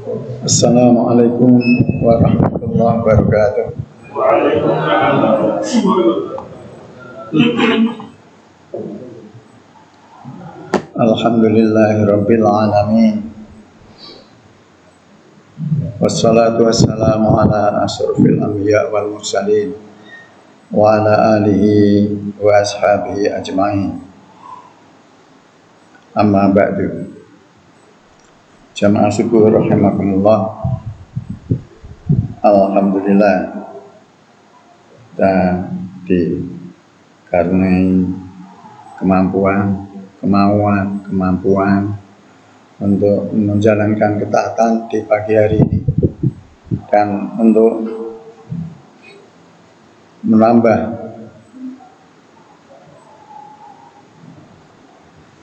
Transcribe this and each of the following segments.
Assalamualaikum warahmatullahi wabarakatuh. Alhamdulillahirabbil alamin. Wassalatu wassalamu ala asrofil anbiya wal mursalin wa ala alihi wa ashabihi ajma'in. Amma ba'du. Jamaah syukur rahimakumullah. Alhamdulillah kita dikaruniai kemampuan untuk menjalankan ketaatan di pagi hari ini dan untuk menambah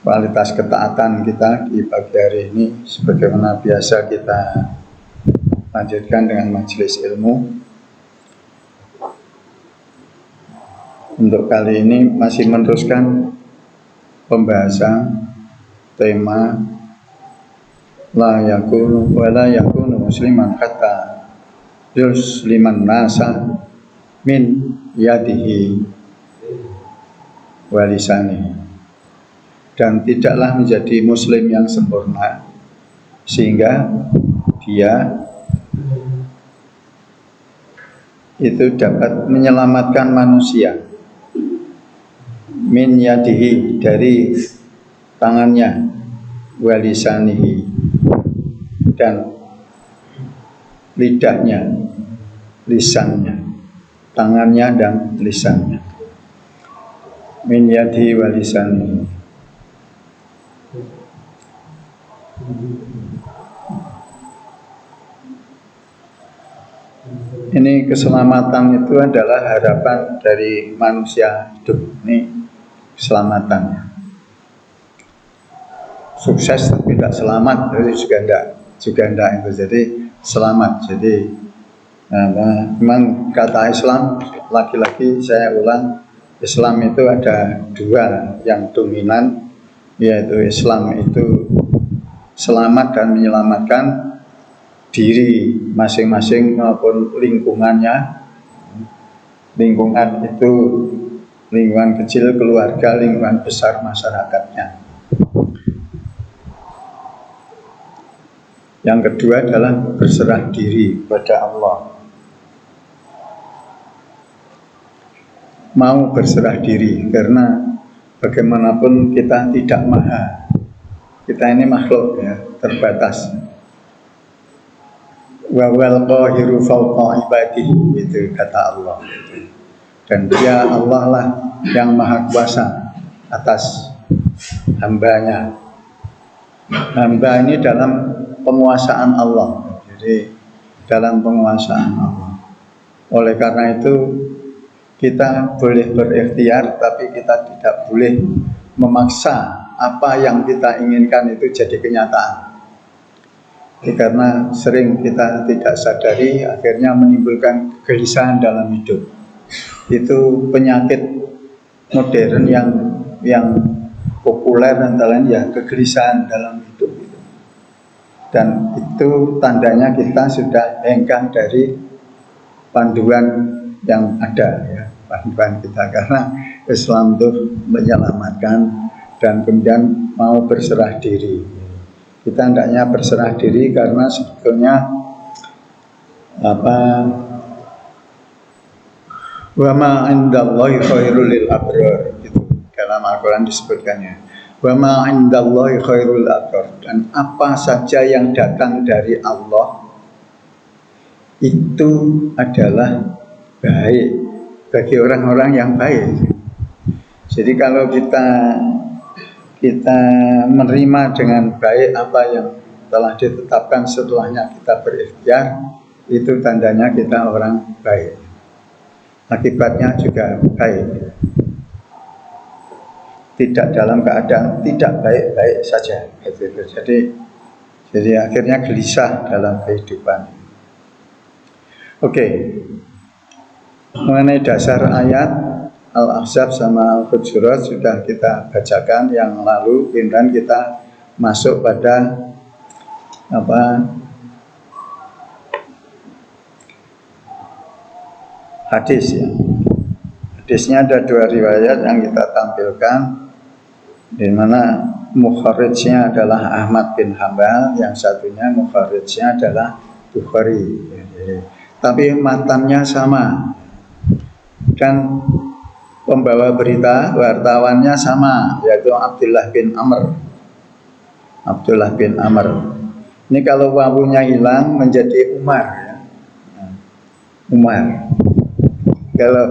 kualitas ketaatan kita di pagi hari ini sebagaimana biasa kita lanjutkan dengan majelis ilmu. Untuk kali ini masih meneruskan pembahasan tema la yakunu musliman hatta yusliman nasa min yadihi wa lisanihi, dan tidaklah menjadi muslim yang sempurna sehingga dia itu dapat menyelamatkan manusia min yadihi, dari tangannya, walisanihi, dan lidahnya, lisannya, tangannya dan lisannya, min yadihi walisanihi. Ini keselamatan itu adalah harapan dari manusia hidup. Ini keselamatannya. Sukses tapi tidak selamat, itu juga enggak itu. Jadi selamat. Jadi memang kata Islam, lagi-lagi saya ulang, Islam itu ada dua yang dominan, yaitu Islam itu selamat dan menyelamatkan diri masing-masing maupun lingkungannya. Lingkungan itu lingkungan kecil keluarga, lingkungan besar masyarakatnya. Yang kedua adalah berserah diri kepada Allah. Mau berserah diri karena bagaimanapun kita tidak maha. Kita ini makhluk ya, terbatas. Wa wal qahiru fawqa ibadihi, itu kata Allah. Dan dia Allah lah yang maha kuasa atas hambanya. Hamba ini dalam penguasaan Allah. Jadi dalam penguasaan Allah. Oleh karena itu kita boleh berikhtiar, tapi kita tidak boleh memaksa apa yang kita inginkan itu jadi kenyataan. Karena sering kita tidak sadari akhirnya menimbulkan kegelisahan dalam hidup. Itu penyakit modern yang populer antara lain ya, kegelisahan dalam hidup itu. Dan itu tandanya kita sudah hengkang dari panduan yang ada ya, panduan kita, karena Islam itu menyelamatkan dan kemudian mau berserah diri. Kita hendaknya berserah diri karena sebetulnya wa ma indallahi khairul lil abrar, itu dalam Al-Qur'an disebutkannya. Wa ma indallahi khairul abrar, dan apa saja yang datang dari Allah itu adalah baik bagi orang-orang yang baik. Jadi kalau kita menerima dengan baik apa yang telah ditetapkan, setelahnya kita berikhtiar, itu tandanya kita orang baik. Akibatnya juga baik. Tidak dalam keadaan tidak baik-baik saja. Jadi akhirnya gelisah dalam kehidupan. Oke. Mengenai dasar ayat Al-Ahzab sama Al-Hujurat sudah kita bacakan yang lalu, kemudian kita masuk pada hadis ya. Hadisnya ada 2 riwayat yang kita tampilkan, di mana mukharijnya adalah Ahmad bin Hambal, yang satunya mukharijnya adalah Bukhari. Tapi matannya sama dan pembawa berita, wartawannya sama, yaitu Abdullah bin Amr. Abdullah bin Amr. Ini kalau wawunya hilang menjadi Umar ya. Umar. Kalau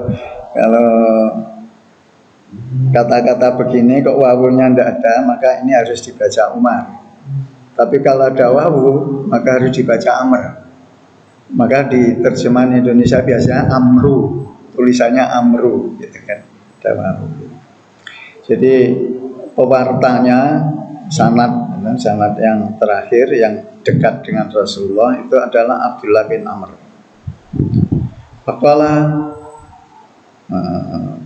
kata-kata begini kok wawunya tidak ada, maka ini harus dibaca Umar. Tapi kalau ada wawu, maka harus dibaca Amr. Maka di terjemahan Indonesia biasanya Amru, tulisannya Amru, gitu kan. Ada wawu. Jadi pewartanya sanad yang terakhir yang dekat dengan Rasulullah itu adalah Abdullah bin Amr. Faqala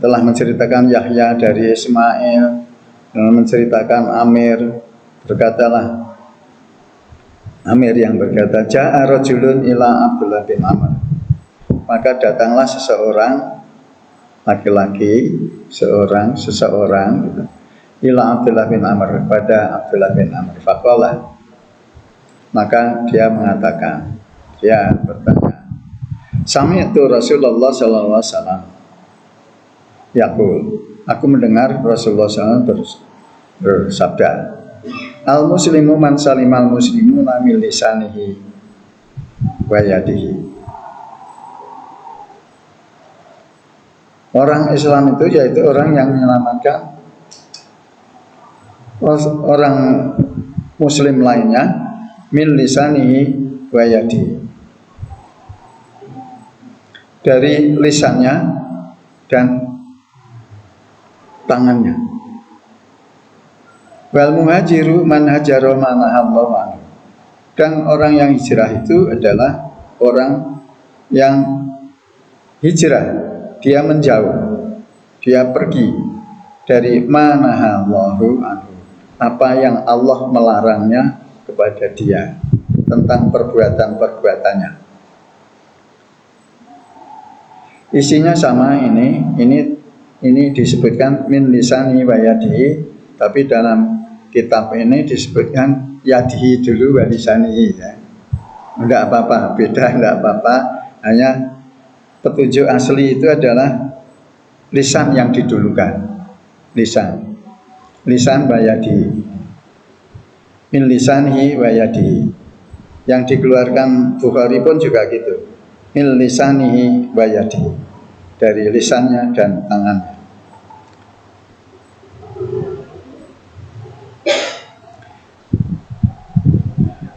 telah menceritakan Yahya dari Ismail, menceritakan Amir, berkatalah Amir yang berkata, ja'a rajulun ila Abdullah bin Amr. Maka datanglah seseorang laki-laki, seseorang gitu, ila Abdullah bin Amr, pada Abdullah bin Amr. Faqala, maka dia mengatakan, dia bertanya, sami'tu Rasulullah sallallahu alaihi wasallam yaqul, aku mendengar Rasulullah SAW bersabda, al muslimu man salimal muslimuna min lisanihi wa yadihi. Orang Islam itu yaitu orang yang menyelamatkan orang muslim lainnya min lisanihi wa yadihi, dari lisannya dan tangannya. Wal muhajiru man hajara ma nahallahu anhu. Dan orang yang hijrah itu adalah orang yang hijrah, dia menjauh, dia pergi dari ma nahallahu anhu, apa yang Allah melarangnya kepada dia tentang perbuatan-perbuatannya. Isinya sama ini disebutkan min lisani wa yadihi, tapi dalam kitab ini disebutkan yadihi dulu wa lisanihi ya. Enggak apa-apa, beda enggak apa-apa, hanya petunjuk asli itu adalah lisan yang didulukan. Lisan wa yadihi. Min lisanihi wa yadihi. Yang dikeluarkan Bukhari pun juga gitu. Min lisanihi wa yadihi. Dari lisannya dan tangannya.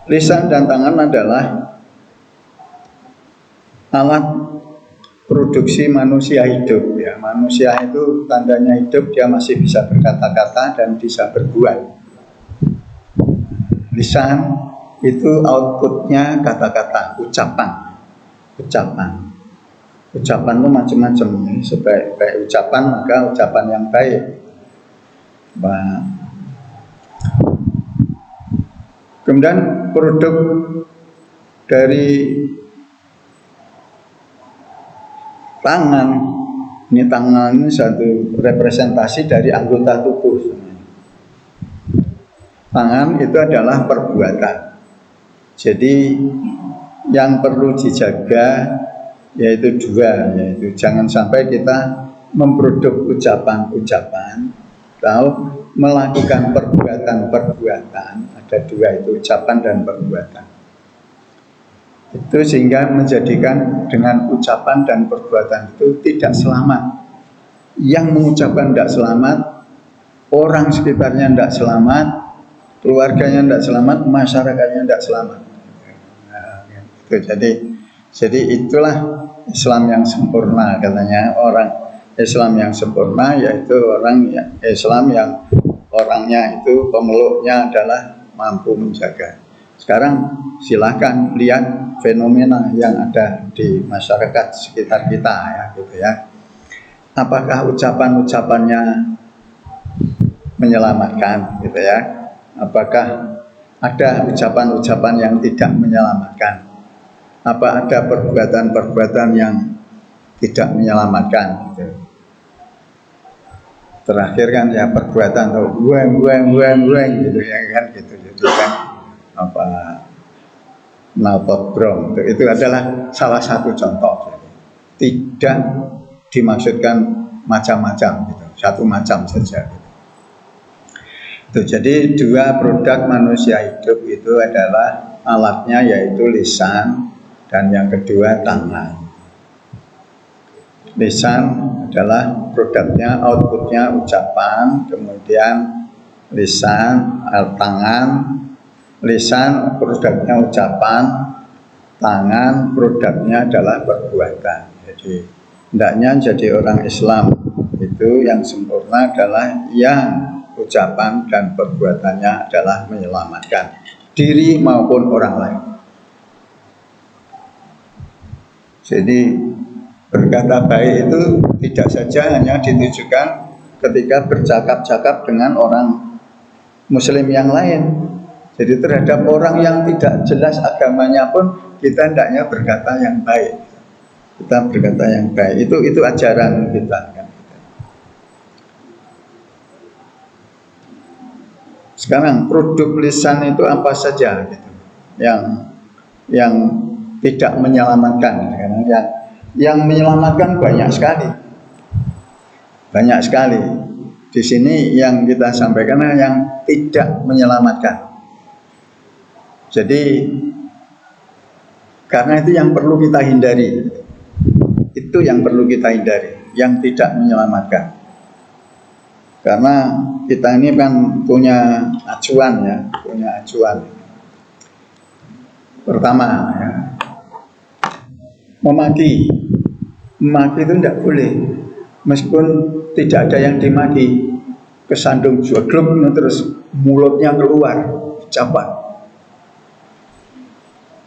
Lisan dan tangan adalah alat produksi manusia hidup ya. Manusia itu tandanya hidup, dia masih bisa berkata-kata dan bisa berbuat. Lisan itu outputnya kata-kata, ucapan. Ucapan itu macam-macam, sebaik ucapan maka ucapan yang baik. Kemudian produk dari tangan, ini tangan ini satu representasi dari anggota tubuh. Tangan itu adalah perbuatan. Jadi yang perlu dijaga yaitu dua, yaitu jangan sampai kita memproduk ucapan-ucapan atau melakukan perbuatan-perbuatan. Ada dua itu, ucapan dan perbuatan. Itu sehingga menjadikan dengan ucapan dan perbuatan itu tidak selamat. Yang mengucapkan tidak selamat, orang sekitarnya tidak selamat, keluarganya tidak selamat, masyarakatnya tidak selamat. Nah, itu jadi itulah Islam yang sempurna, katanya. Orang Islam yang sempurna yaitu orang Islam yang orangnya itu, pemeluknya adalah mampu menjaga. Sekarang silahkan lihat fenomena yang ada di masyarakat sekitar kita ya, gitu ya. Apakah ucapan-ucapannya menyelamatkan, gitu ya? Apakah ada ucapan-ucapan yang tidak menyelamatkan? Apa ada perbuatan-perbuatan yang tidak menyelamatkan gitu. Terakhir kan ya perbuatan tuh buang gitu ya kan gitu. Jadi kan apa nalpotbrom itu adalah salah satu contoh. Tidak dimaksudkan macam-macam gitu, satu macam saja gitu. Jadi dua produk manusia hidup itu adalah alatnya yaitu lisan dan yang kedua tangan. Lisan adalah produknya, outputnya ucapan, kemudian lisan, tangan, lisan produknya ucapan, tangan produknya adalah perbuatan. Jadi hendaknya jadi orang Islam itu yang sempurna adalah yang ucapan dan perbuatannya adalah menyelamatkan diri maupun orang lain. Jadi berkata baik itu tidak saja hanya ditujukan ketika bercakap-cakap dengan orang muslim yang lain. Jadi terhadap orang yang tidak jelas agamanya pun kita hendaknya berkata yang baik. Kita berkata yang baik. Itu ajaran kita kan. Sekarang produk lisan itu apa saja gitu. Yang tidak menyelamatkan. Yang menyelamatkan banyak sekali. Banyak sekali. Di sini yang kita sampaikan yang tidak menyelamatkan. Jadi karena itu yang perlu kita hindari. Itu yang perlu kita hindari, yang tidak menyelamatkan. Karena kita ini kan punya acuan ya, punya acuan. Pertama ya, memaki itu tidak boleh. Meskipun tidak ada yang dimaki, kesandung juagluk terus mulutnya keluar, ucapan.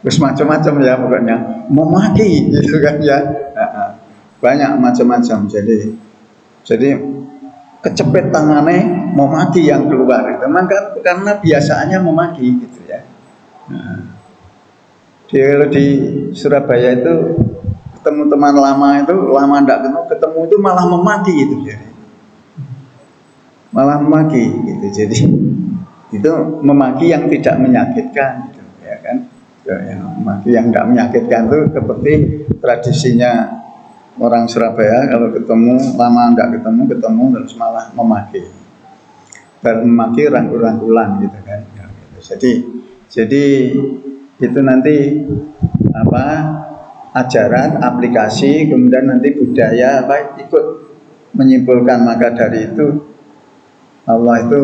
Terus macam-macam ya pokoknya, memaki gitu kan ya, banyak macam-macam. Jadi kecepet tangannya memaki yang keluar itu, karena biasaannya memaki gitu ya. Kalau di Surabaya itu ketemu teman lama itu, lama tidak ketemu itu malah memaki itu, jadi malah memaki gitu. Jadi itu memaki yang tidak menyakitkan gitu, ya kan. Yang tidak menyakitkan itu seperti tradisinya orang Surabaya, kalau ketemu lama tidak ketemu terus malah memaki dan memaki rangkul-rangkulan gitu kan. Jadi itu nanti apa ajaran, aplikasi, kemudian nanti budaya ikut menyimpulkan. Maka dari itu Allah itu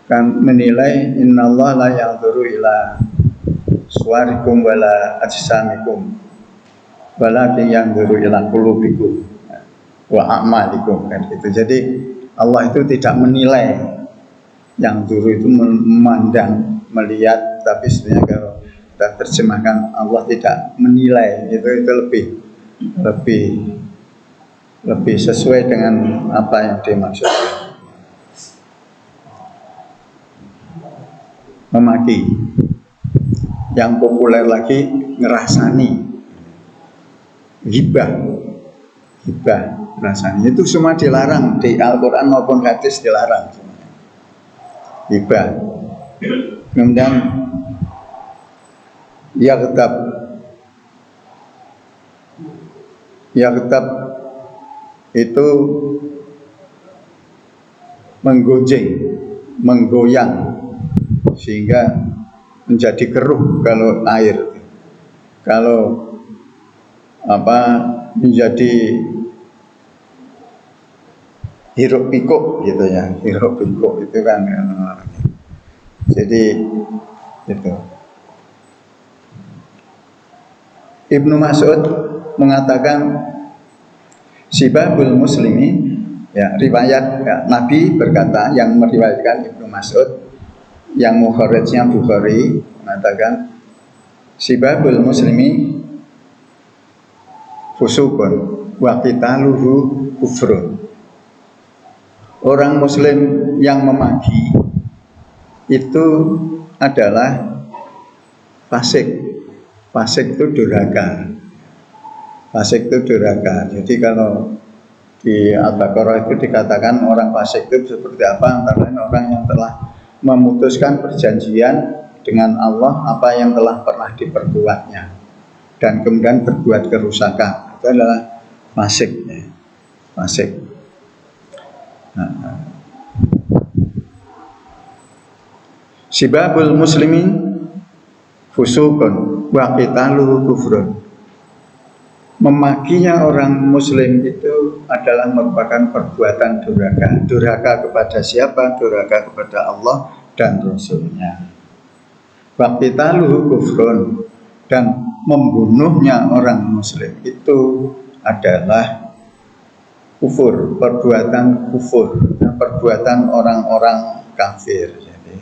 kan menilai innallaha la yanzuru ila suwarikum wala ajsamikum walakin yanzuru ila qulubikum wa a'malikum kan gitu. Jadi Allah itu tidak menilai, yang dulu itu memandang, melihat, tapi sebenarnya kalau kita terjemahkan Allah tidak menilai, itu lebih sesuai dengan apa yang dimaksudkan. Memaki, yang populer lagi ngerasani, hibah, ngerasani, itu semua dilarang di Al-Quran maupun hadis, dilarang hibah. Kemudian yaghtab itu menggoyang sehingga menjadi keruh kalau air. Kalau menjadi hiruk pikuk gitu ya, hiruk pikuk itu kan. Jadi itu Ibnu Mas'ud mengatakan sibabul muslimi, ya, riwayat ya, Nabi berkata, yang meriwayatkan Ibnu Mas'ud, yang mukharijnya Bukhari, mengatakan sibabul muslimi fusukun wa qitaluhu kufrun. Orang muslim yang memaki itu adalah fasik. Fasik itu durhaka. Fasik itu durhaka. Jadi kalau di Al-Baqarah itu dikatakan orang fasik itu seperti apa? Antara lain orang yang telah memutuskan perjanjian dengan Allah apa yang telah pernah diperbuatnya dan kemudian berbuat kerusakan. Itu adalah fasik, ya. Fasik. Sibabul muslimin fusukun wa qitaluhu kufrun. Memakinya orang muslim itu adalah merupakan perbuatan durhaka. Durhaka kepada siapa? Durhaka kepada Allah dan Rasulnya. Wa qitaluhu kufrun, dan membunuhnya orang muslim itu adalah kufur, perbuatan kufur, perbuatan orang-orang kafir. Jadi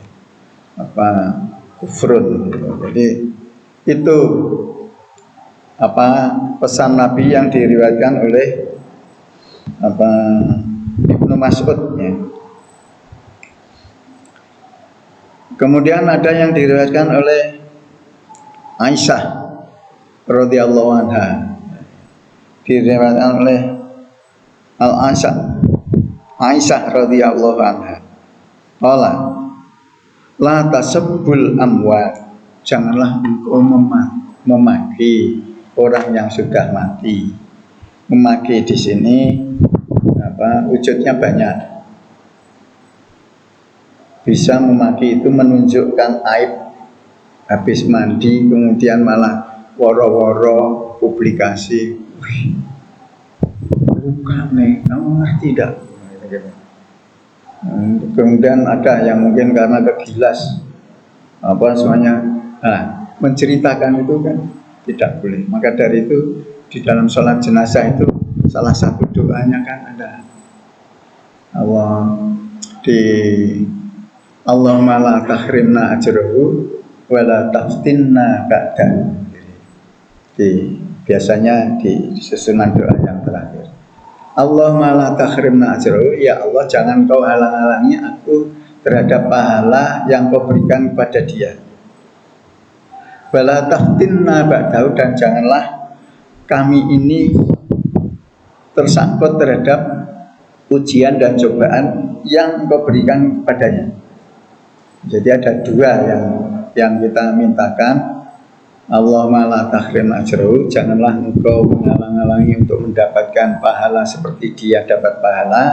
kufrun. Jadi itu pesan Nabi yang diriwayatkan oleh Ibnu Mas'ud, ya. Kemudian ada yang diriwayatkan oleh Aisyah radhiyallahu anha, diriwayatkan oleh Aisyah radhiyallahu anha. Qala la tasabbul amwat, janganlah engkau memaki orang yang sudah mati. Memaki di sini wujudnya banyak. Bisa memaki itu menunjukkan aib, habis mandi kemudian malah woro-woro publikasi. Bukan nih, kamu ngerti tidak? Kemudian ada yang mungkin karena kegilas semuanya menceritakan itu kan tidak boleh. Maka dari itu di dalam sholat jenazah itu salah satu doanya kan ada Allahumma la tahrimna ajrahu wa la taftinna ba'da. Biasanya di susunan doa yang terakhir, Allahumma la tahrimna ajrahu, ya Allah jangan kau halang-halangi aku terhadap pahala yang kau berikan kepada dia. Wala taftinna ba'dahu, dan janganlah kami ini tersangkut terhadap ujian dan cobaan yang engkau berikan kepadanya. Jadi ada dua yang kita mintakan. Allahumma la tahrim ajrahu, janganlah engkau menghalang-halangi untuk mendapatkan pahala seperti dia dapat pahala,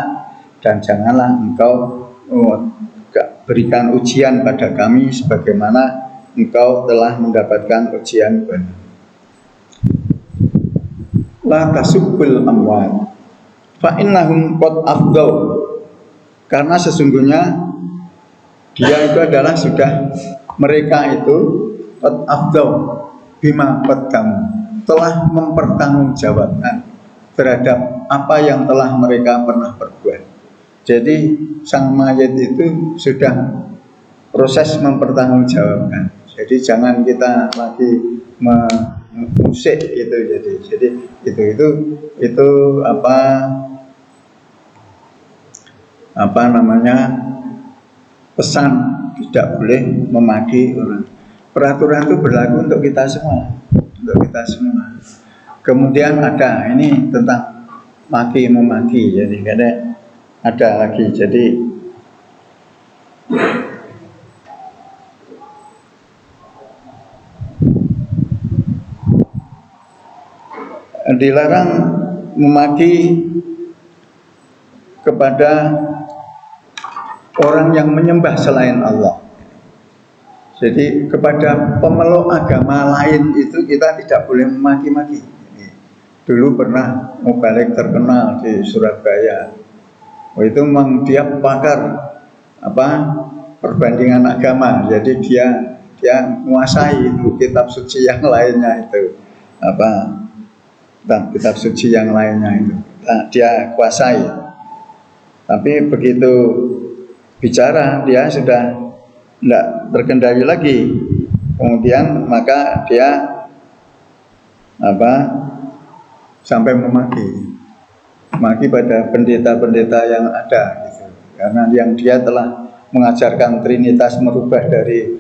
dan janganlah engkau berikan ujian pada kami sebagaimana engkau telah mendapatkan ujian benar. La tasubbul amwat fa innahum qad afdau, karena sesungguhnya dia itu adalah mereka itu qad afdau bima qaddamu, telah mempertanggungjawabkan terhadap apa yang telah mereka pernah berbuat. Jadi sang mayit itu sudah proses mempertanggungjawabkan. Jadi jangan kita lagi musik gitu. Jadi itu pesan tidak boleh memaki orang. Peraturan itu berlaku untuk kita semua, Kemudian ada ini tentang maki memaki. Jadi ada lagi. Jadi dilarang memaki kepada orang yang menyembah selain Allah. Jadi kepada pemeluk agama lain itu kita tidak boleh memaki-maki. Dulu pernah mubalik terkenal di Surabaya. Itu memang dia pakar perbandingan agama. Jadi dia menguasai itu kitab suci yang lainnya itu. Kitab suci yang lainnya itu dia kuasai. Tapi begitu bicara dia sudah tidak terkendali lagi. Kemudian maka dia sampai memaki pada pendeta-pendeta yang ada gitu. Karena yang dia telah mengajarkan Trinitas, merubah dari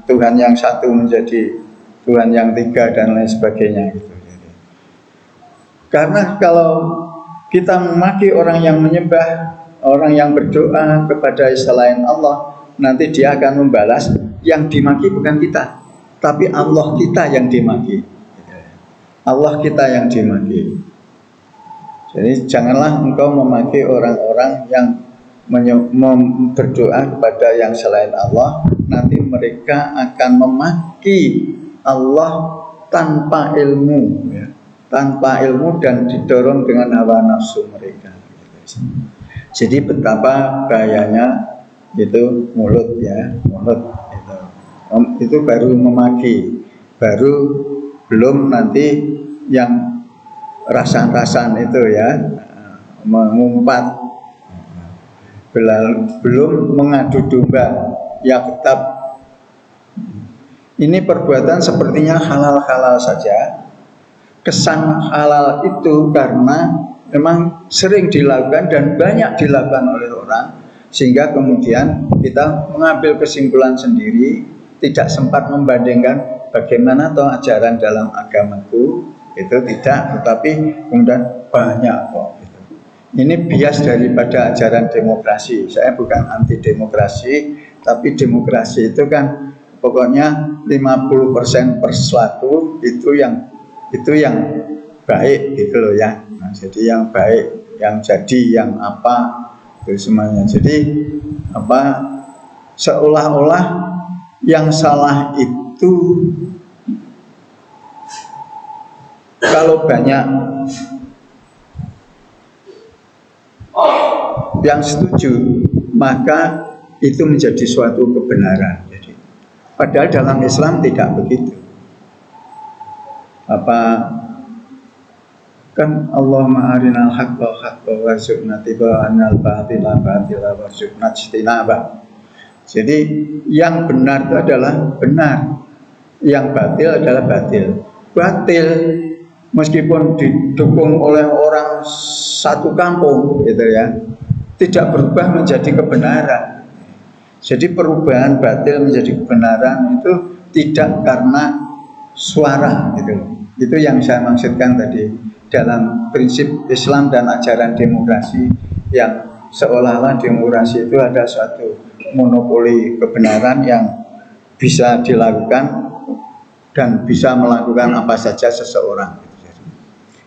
Tuhan yang satu menjadi Tuhan yang tiga dan lain sebagainya gitu. Karena kalau kita memaki orang yang menyembah, orang yang berdoa kepada selain Allah, nanti dia akan membalas yang dimaki bukan kita, tapi Allah kita yang dimaki. Allah kita yang dimaki. Jadi janganlah engkau memaki orang-orang yang berdoa kepada yang selain Allah, nanti mereka akan memaki Allah tanpa ilmu, ya. Tanpa ilmu dan didorong dengan hawa nafsu mereka. Jadi betapa bahayanya itu mulut, ya, mulut itu baru memaki, baru belum nanti yang rasan-rasan itu, ya, mengumpat, belum mengadu domba, ya tetap. Ini perbuatan sepertinya halal-halal saja. Kesan halal itu karena memang sering dilakukan dan banyak dilakukan oleh orang, sehingga kemudian kita mengambil kesimpulan sendiri, tidak sempat membandingkan bagaimana toh ajaran dalam agamaku, itu tidak, tetapi kemudian banyak kok. Ini bias daripada ajaran demokrasi. Saya bukan anti demokrasi, tapi demokrasi itu kan pokoknya 50% persuatu itu yang baik gitu loh, ya. Nah, jadi yang baik, yang jadi, yang apa itu semuanya. Jadi apa, seolah-olah yang salah itu kalau banyak yang setuju, maka itu menjadi suatu kebenaran. Jadi, padahal dalam Islam tidak begitu. Apa kan Allahumma arinal haqqa haqqa warzuqna tiba'anal batila batila warzuqna ijtinaba. Jadi yang benar itu adalah benar, yang batil adalah batil. Batil meskipun didukung oleh orang satu kampung, gitu ya, tidak berubah menjadi kebenaran. Jadi perubahan batil menjadi kebenaran itu tidak karena suara, gitu. Itu yang saya maksudkan tadi dalam prinsip Islam dan ajaran demokrasi, yang seolah-olah demokrasi itu ada suatu monopoli kebenaran yang bisa dilakukan dan bisa melakukan apa saja seseorang.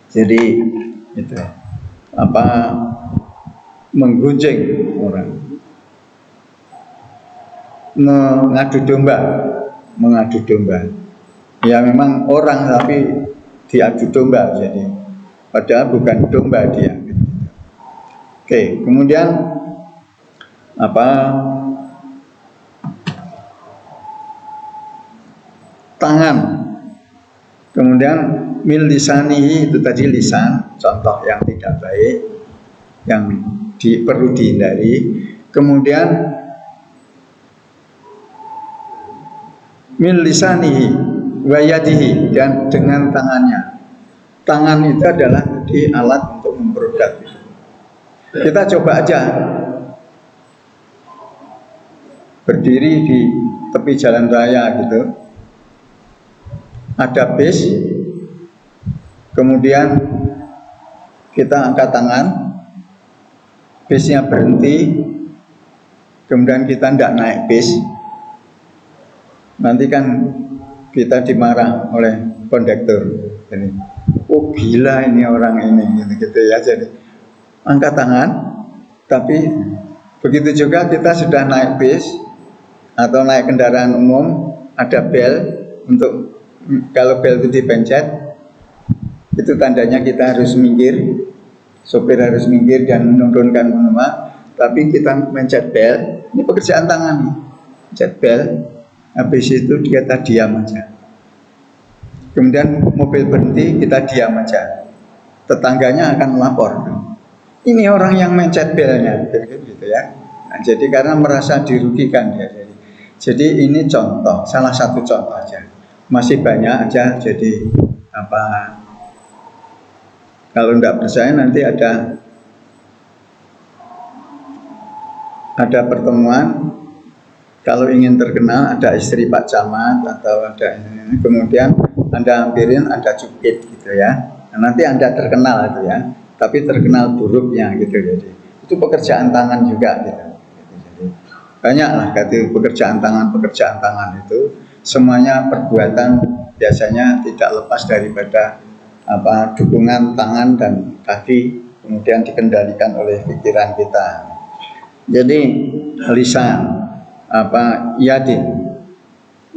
Jadi itu apa, menggunjing orang, mengadu domba. Ya memang orang tapi diadu domba, jadi padahal bukan domba dia. Oke, kemudian apa, tangan, kemudian mil lisanihi, itu tadi lisan, contoh yang tidak baik yang perlu dihindari. Kemudian mil lisanihi wa yadihi, dan dengan tangannya. Tangan itu adalah di alat untuk memproduksi. Kita coba aja berdiri di tepi jalan raya gitu, ada bis, kemudian kita angkat tangan, bisnya berhenti, kemudian kita tidak naik bis, nanti kan kita dimarah oleh kondektur. Jadi, oh gila ini orang ini, gitu ya. Jadi angkat tangan, tapi begitu juga kita sudah naik bis atau naik kendaraan umum, ada bel untuk, kalau bel itu dipencet, itu tandanya kita harus minggir, sopir harus minggir dan menurunkan penumpang. Tapi kita mencet bel, ini pekerjaan tangan nih, mencet bel. Habis itu kita diam aja. Kemudian mobil berhenti, kita diam aja. Tetangganya akan melapor. Ini orang yang mencet belnya, gitu ya. Nah, jadi karena merasa dirugikan dia. Jadi ini contoh, salah satu contoh aja. Masih banyak aja. Jadi apa? Kalau tidak percaya nanti ada pertemuan. Kalau ingin terkenal, ada istri Pak Camat atau ada ini, kemudian Anda hampirin, Anda cubit gitu ya, nanti Anda terkenal itu ya, tapi terkenal buruknya gitu. Jadi itu pekerjaan tangan juga gitu. Jadi banyaklah gitu pekerjaan tangan itu semuanya perbuatan biasanya tidak lepas daripada dukungan tangan dan kaki, kemudian dikendalikan oleh pikiran kita. Jadi lisan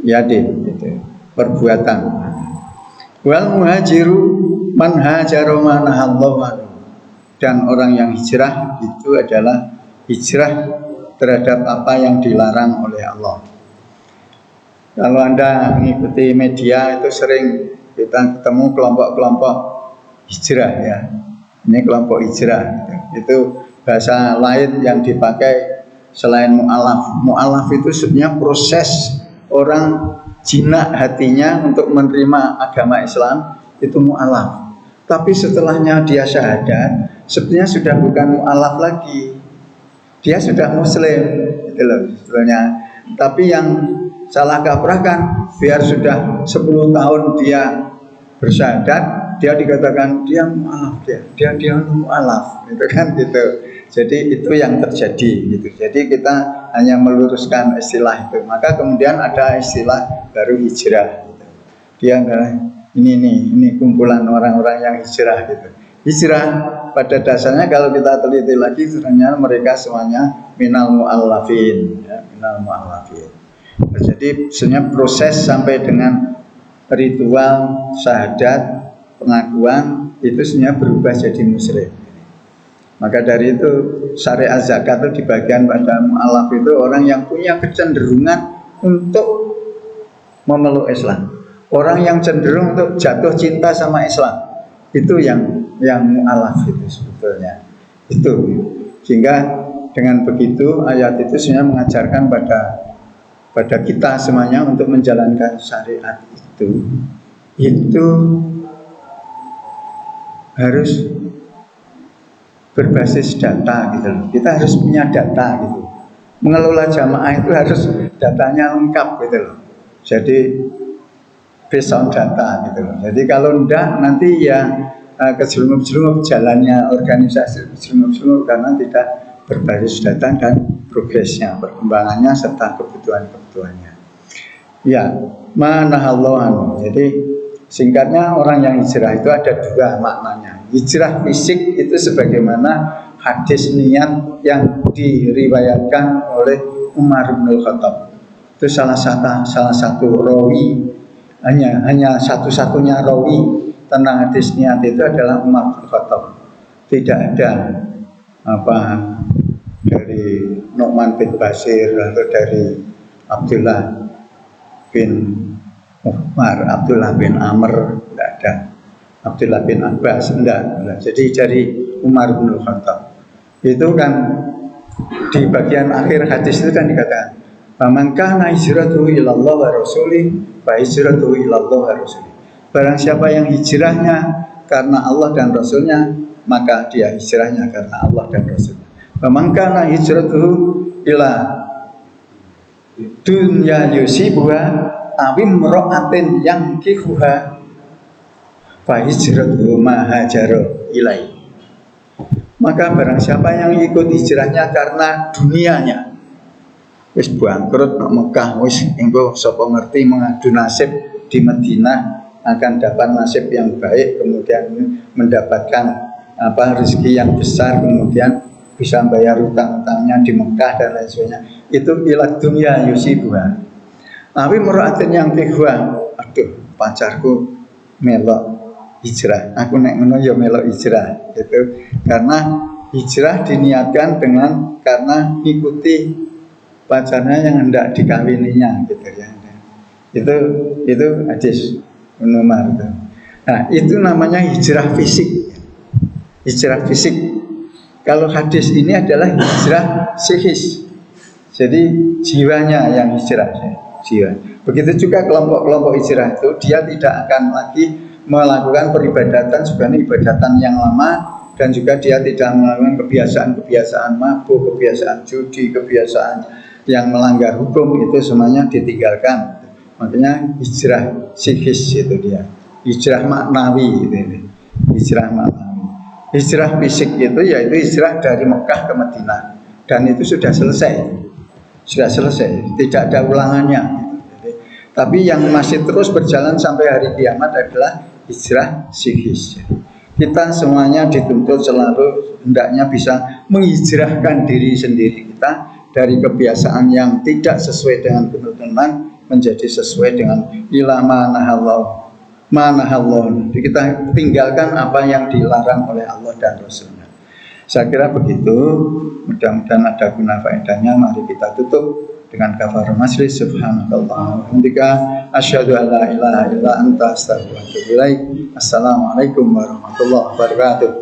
yadin gitu, perbuatan. Wal muhajiru man hajara ma nahallahu anhu. Dan orang yang hijrah itu adalah hijrah terhadap apa yang dilarang oleh Allah. Kalau Anda mengikuti media itu sering kita ketemu kelompok-kelompok hijrah ya. Ini kelompok hijrah itu bahasa lain yang dipakai selain mu'alaf. Mu'alaf itu sebenarnya proses orang jinak hatinya untuk menerima agama Islam, itu mu'alaf. Tapi setelahnya dia syahadat, sebenarnya sudah bukan mu'alaf lagi, dia sudah muslim gitu loh sebetulnya. Tapi yang salah kaprah kan, biar sudah 10 tahun dia bersyahadat, dia dikatakan dia mu'alaf, dia mu'alaf gitu kan gitu. Jadi itu yang terjadi gitu. Jadi kita hanya meluruskan istilah itu. Maka kemudian ada istilah baru hijrah gitu. Dia ini kumpulan orang-orang yang hijrah gitu. Hijrah pada dasarnya kalau kita teliti lagi sebenarnya mereka semuanya minal mu'allafin ya, minal mu'allafin. Jadi sebenarnya proses sampai dengan ritual syahadat pengakuan itu sebenarnya berubah jadi muslim. Maka dari itu syariat zakat itu di bagian pada mu'alaf itu orang yang punya kecenderungan untuk memeluk Islam, orang yang cenderung untuk jatuh cinta sama Islam, itu yang mu'alaf itu sebetulnya itu. Sehingga dengan begitu ayat itu sebenarnya mengajarkan pada kita semuanya untuk menjalankan syariat itu harus berbasis data gitu loh. Kita harus punya data gitu. Mengelola jamaah itu harus datanya lengkap gitu loh. Jadi based on data gitu loh. Jadi kalau enggak nanti ya kejelungup-jelungup jalannya organisasi, kejelungup-jelungup karena tidak berbasis data dan progresnya, perkembangannya serta kebutuhan-kebutuhannya. Ya, manahallahu anhu. Jadi singkatnya orang yang hijrah itu ada dua maknanya. Hijrah fisik itu sebagaimana hadis niat yang diriwayatkan oleh Umar bin Khattab. Itu salah satu rawi, hanya satu-satunya rawi tentang hadis niat itu adalah Umar bin Khattab. Tidak ada dari Nu'man bin Bashir atau dari Abdullah bin Umar, Abdullah bin Amr, tidak ada. Abdullah bin Abbas, enggak. Jadi dari Umar bin Khattab. Itu kan di bagian akhir hadis itu kan dikatakan, "Faman kana hijratuhu ilallah wa rasulih, fa hijratuhu ilallah wa rasulih." Barang siapa yang hijrahnya karena Allah dan Rasulnya, maka dia hijrahnya karena Allah dan Rasulnya. Faman kana hijratuhu ila dunya yusibuha awim ro'atin yang kihuha fa hijratuhu ma hajaro ilai. Maka barang siapa yang ikut hijrahnya karena dunianya, wis bangkrut nang Mekah, wis engko sapa ngerti mengadu nasib di Madinah akan dapat nasib yang baik, kemudian mendapatkan rezeki yang besar, kemudian bisa bayar utang-utangnya di Mekah dan lain sebagainya. Itu ila dunya yusibuha. Tapi meratin yang kedua, aduh pacarku melok hijrah, aku nek ngono ya melok hijrah gitu. Karena hijrah diniatkan dengan karena ikuti pacarnya yang hendak dikawininya gitu ya. Itu hadis Umar itu. Nah, itu namanya hijrah fisik. Hijrah fisik. Kalau hadis ini adalah hijrah psikis. Jadi jiwanya yang hijrah. Jiwa. Begitu juga kelompok-kelompok hijrah itu dia tidak akan lagi melakukan peribadatan sebenarnya ibadatan yang lama, dan juga dia tidak melakukan kebiasaan-kebiasaan mabuk, kebiasaan judi, kebiasaan yang melanggar hukum, itu semuanya ditinggalkan. Makanya hijrah psikis itu dia, hijrah maknawi itu. hijrah ma'nawi. Hijrah fisik itu yaitu hijrah dari Mekah ke Madinah, dan itu sudah selesai, tidak ada ulangannya. Tapi yang masih terus berjalan sampai hari kiamat adalah hijrah psikis. Kita semuanya dituntut selalu hendaknya bisa menghijrahkan diri sendiri kita dari kebiasaan yang tidak sesuai dengan tuntunan menjadi sesuai dengan ilama manahallah. Kita tinggalkan apa yang dilarang oleh Allah dan Rasulnya. Saya kira begitu. Mudah-mudahan ada guna faedahnya. Mari kita tutup dengan kafarah majlis. Subhanakallah wa bihamdika asyhadu an la ilaha illa anta astaghfiruka wa atubu ilaik. Assalamualaikum warahmatullahi wabarakatuh.